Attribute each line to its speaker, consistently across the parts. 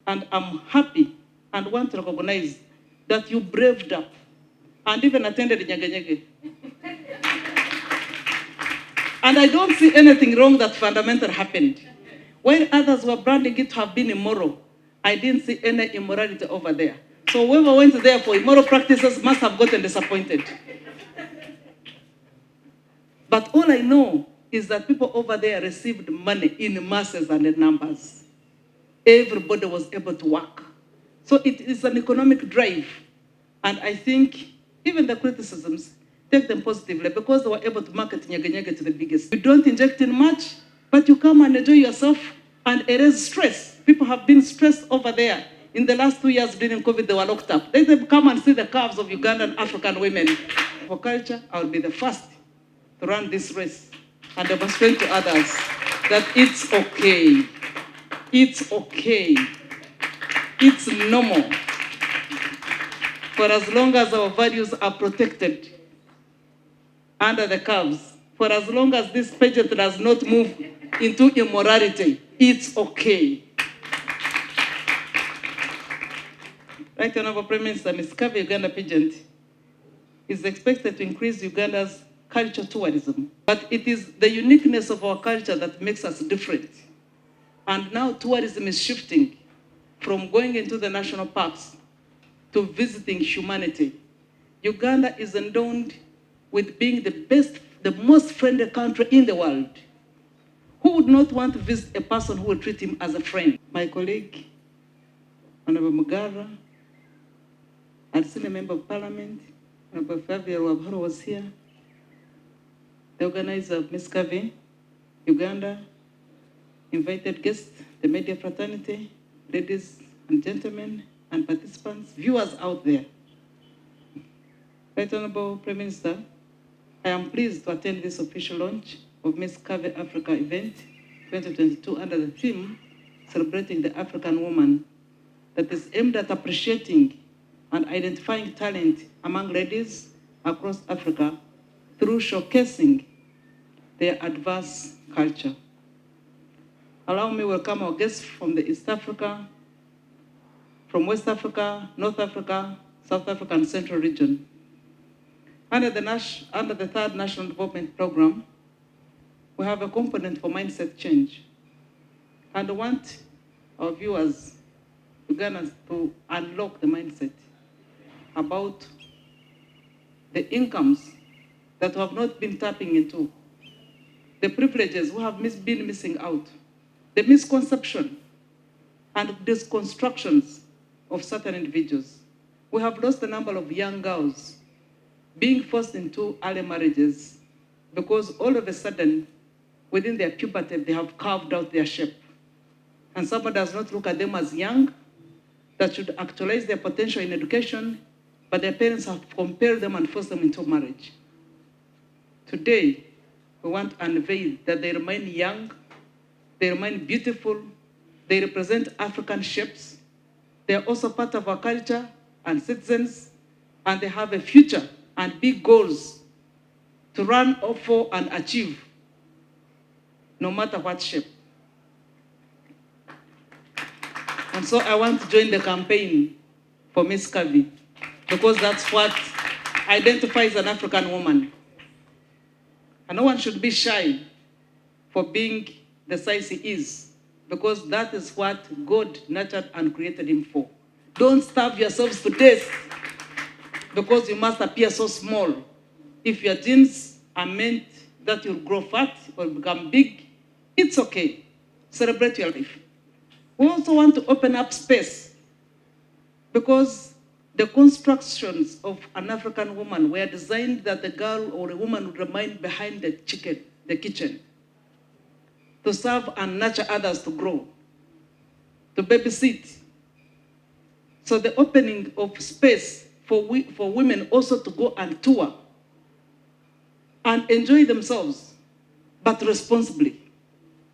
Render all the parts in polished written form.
Speaker 1: And I'm happy and want to recognize that you braved up and even attended Nyege Nyege. And I don't see anything wrong that fundamental happened. When others were branding it to have been immoral, I didn't see any immorality over there. So whoever went there for immoral practices must have gotten disappointed. But all I know is that people over there received money in masses and in numbers. Everybody was able to work. So it is an economic drive. And I think even the criticisms, take them positively because they were able to market Nyege Nyege to the biggest. You don't inject in much, but you come and enjoy yourself and erase stress. People have been stressed over there. In the last 2 years during COVID, they were locked up. Let them come and see the curves of Ugandan African women. For culture, I will be the first to run this race and demonstrate to others that it's okay. It's okay. It's normal. For as long as our values are protected under the curves, for as long as this pageant does not move into immorality, it's okay. Right, Honorable Prime Minister, Ms. Kavi Uganda pageant is expected to increase Uganda's culture tourism. But it is the uniqueness of our culture that makes us different. And now tourism is shifting from going into the national parks to visiting humanity. Uganda is endowed with being the best, the most friendly country in the world. Who would not want to visit a person who will treat him as a friend? My colleague, Honorable Mugara, I'd seen a member of parliament, Honorable Fabia Wabharo was here. The organizer of Ms. Kavi, Uganda, invited guests, the media fraternity, ladies and gentlemen, and participants, viewers out there. Right Honorable Prime Minister, I am pleased to attend this official launch of Ms. Kavi Africa event 2022 under the theme, Celebrating the African Woman, that is aimed at appreciating and identifying talent among ladies across Africa through showcasing their diverse culture. Allow me to welcome our guests from the East Africa, from West Africa, North Africa, South Africa, and Central region. Under the third National Development Program, we have a component for mindset change. And I want our viewers, Ugandans, to unlock the mindset about the incomes that we have not been tapping into, the privileges we have been missing out, the misconception and disconstructions of certain individuals. We have lost a number of young girls being forced into early marriages because all of a sudden, within their puberty, they have carved out their shape. And someone does not look at them as young, that should actualize their potential in education, but their parents have compelled them and forced them into marriage. Today, we want to unveil that they remain young, they remain beautiful, they represent African shapes, they are also part of our culture and citizens, and they have a future and big goals to run for and achieve, no matter what shape. And so I want to join the campaign for Ms. Kavi, because that's what identifies an African woman. And no one should be shy for being the size he is, because that is what God nurtured and created him for. Don't starve yourselves to death because you must appear so small. If your genes are meant that you'll grow fat or become big, it's okay. Celebrate your life. We also want to open up space because the constructions of an African woman were designed that the girl or a woman would remain behind the kitchen, to serve and nurture others to grow, to babysit. So the opening of space for women also to go and tour and enjoy themselves, but responsibly,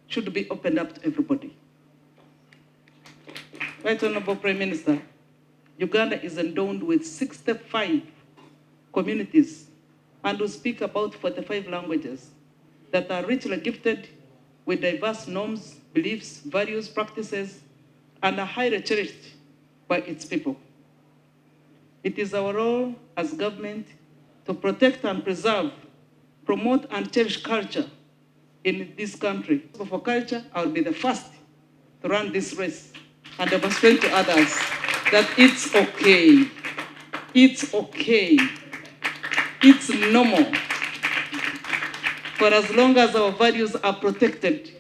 Speaker 1: should be opened up to everybody. Right Honorable Prime Minister, Uganda is endowed with 65 communities and we speak about 45 languages that are richly gifted with diverse norms, beliefs, values, practices, and are highly cherished by its people. It is our role as government to protect and preserve, promote and cherish culture in this country. For culture, I will be the first to run this race and demonstrate to others that it's okay. It's okay. It's normal. For as long as our values are protected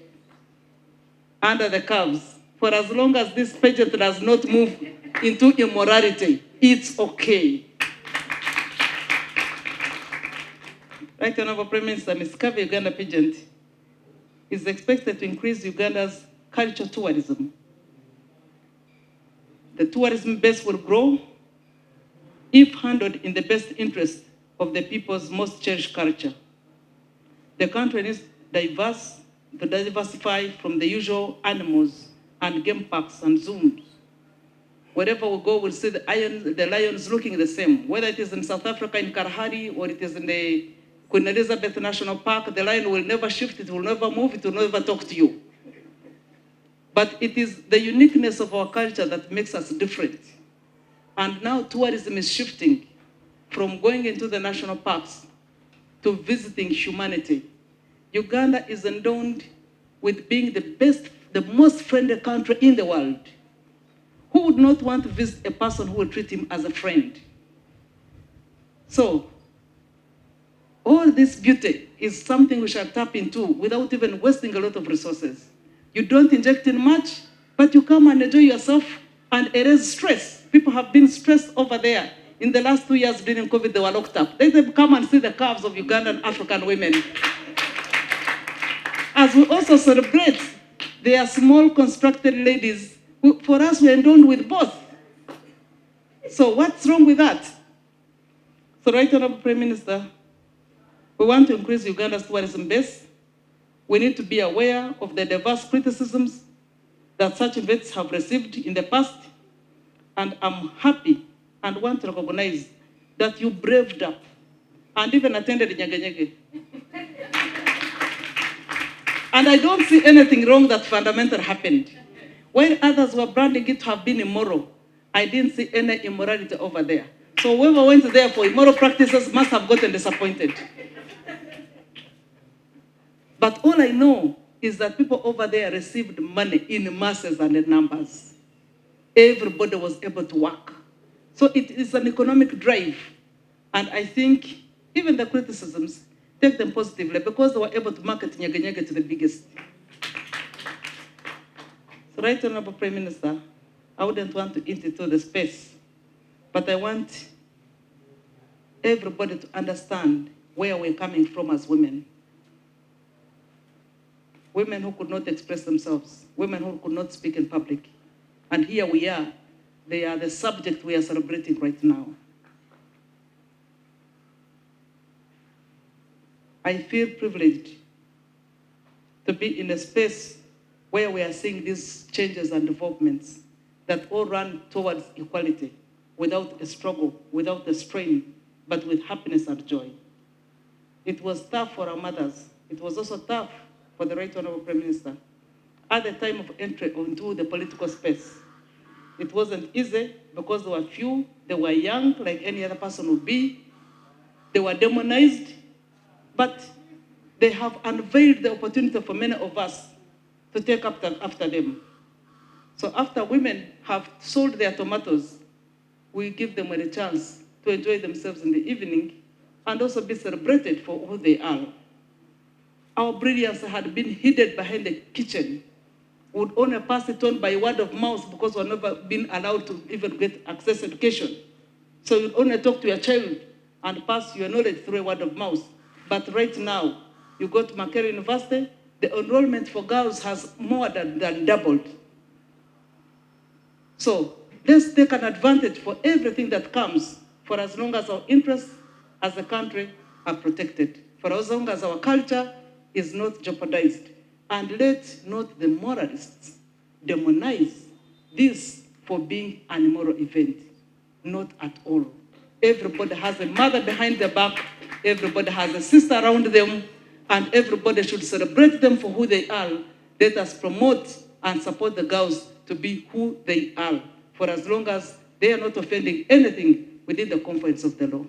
Speaker 1: under the curves, for as long as this pageant does not move into immorality, it's okay. Right Honorable Prime Minister, Ms. Kave Uganda pageant is expected to increase Uganda's cultural tourism. The tourism base will grow if handled in the best interest of the people's most cherished culture. The country needs to diversify from the usual animals and game parks and zoos. Wherever we go, we'll see the lions looking the same. Whether it is in South Africa, in Kalahari, or it is in the Queen Elizabeth National Park, the lion will never shift, it will never move, it will never talk to you. But it is the uniqueness of our culture that makes us different. And now tourism is shifting from going into the national parks to visiting humanity. Uganda is endowed with being the most friendly country in the world. Who would not want to visit a person who will treat him as a friend? So, all this beauty is something we shall tap into without even wasting a lot of resources. You don't inject in much, but you come and enjoy yourself and erase stress. People have been stressed over there. In the last 2 years during COVID, they were locked up. They come and see the curves of Ugandan African women. As we also celebrate their small constructed ladies, for us, we're endowed with both. So what's wrong with that? So Right Honorable Prime Minister, we want to increase Uganda's tourism base. We need to be aware of the diverse criticisms that such events have received in the past. And I'm happy and want to recognize that you braved up and even attended Nyege Nyege. And I don't see anything wrong that fundamental happened. While others were branding it to have been immoral, I didn't see any immorality over there. So whoever went there for immoral practices must have gotten disappointed. But all I know is that people over there received money in masses and in numbers. Everybody was able to work. So it is an economic drive. And I think even the criticisms, take them positively because they were able to market Nyege Nyege to the biggest. So Right Honorable Prime Minister, I wouldn't want to eat into the space, but I want everybody to understand where we're coming from as women. Women who could not express themselves, women who could not speak in public. And here we are. They are the subject we are celebrating right now. I feel privileged to be in a space where we are seeing these changes and developments that all run towards equality without a struggle, without a strain, but with happiness and joy. It was tough for our mothers. It was also tough for the Right Honorable Prime Minister. At the time of entry into the political space, it wasn't easy because they were few, they were young, like any other person would be. They were demonized, but they have unveiled the opportunity for many of us to take after them. So after women have sold their tomatoes, we give them a chance to enjoy themselves in the evening and also be celebrated for who they are. Our brilliance had been hidden behind the kitchen. We would only pass it on by word of mouth because we've never been allowed to even get access to education. So you'd only talk to your child and pass your knowledge through a word of mouth. But right now, you go to Makerere University, the enrollment for girls has more than doubled. So let's take an advantage for everything that comes for as long as our interests as a country are protected, for as long as our culture is not jeopardized. And let not the moralists demonize this for being an immoral event. Not at all. Everybody has a mother behind their back, everybody has a sister around them, and everybody should celebrate them for who they are. Let us promote and support the girls to be who they are, for as long as they are not offending anything within the confines of the law.